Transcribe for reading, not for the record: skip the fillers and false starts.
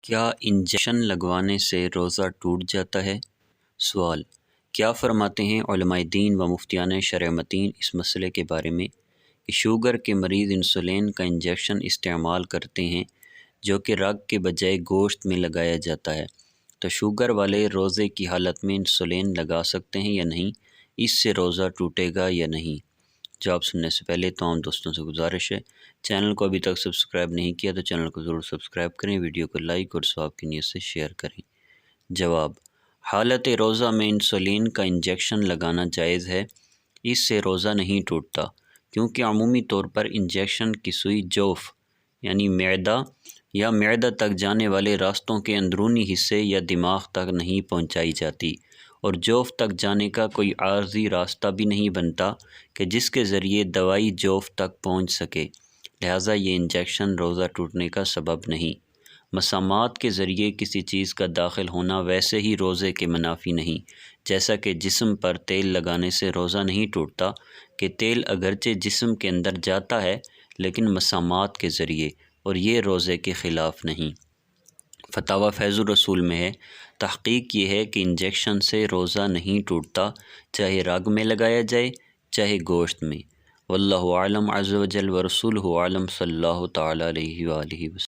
کیا انجیکشن لگوانے سے روزہ ٹوٹ جاتا ہے؟ سوال: کیا فرماتے ہیں علماء دین و مفتیان شرع متین اس مسئلے کے بارے میں کہ شوگر کے مریض انسولین کا انجیکشن استعمال کرتے ہیں جو کہ رگ کے بجائے گوشت میں لگایا جاتا ہے، تو شوگر والے روزے کی حالت میں انسولین لگا سکتے ہیں یا نہیں؟ اس سے روزہ ٹوٹے گا یا نہیں؟ جواب سننے سے پہلے تمام دوستوں سے گزارش ہے، چینل کو ابھی تک سبسکرائب نہیں کیا تو چینل کو ضرور سبسکرائب کریں، ویڈیو کو لائک اور ثواب کی نیت سے شیئر کریں۔ جواب: حالت روزہ میں انسولین کا انجیکشن لگانا جائز ہے، اس سے روزہ نہیں ٹوٹتا، کیونکہ عمومی طور پر انجیکشن کی سوئی جوف یعنی معدہ یا معدہ تک جانے والے راستوں کے اندرونی حصے یا دماغ تک نہیں پہنچائی جاتی، اور جوف تک جانے کا کوئی عارضی راستہ بھی نہیں بنتا کہ جس کے ذریعے دوائی جوف تک پہنچ سکے، لہٰذا یہ انجیکشن روزہ ٹوٹنے کا سبب نہیں۔ مسامات کے ذریعے کسی چیز کا داخل ہونا ویسے ہی روزے کے منافی نہیں، جیسا کہ جسم پر تیل لگانے سے روزہ نہیں ٹوٹتا کہ تیل اگرچہ جسم کے اندر جاتا ہے لیکن مسامات کے ذریعے، اور یہ روزے کے خلاف نہیں۔ فتاویٰ فیض الرسول میں ہے، تحقیق یہ ہے کہ انجیکشن سے روزہ نہیں ٹوٹتا، چاہے رگ میں لگایا جائے چاہے گوشت میں۔ واللہ اعلم عز وجل ورسولہ اعلم، صلی اللہ تعالیٰ علیہ وآلہ وسلم۔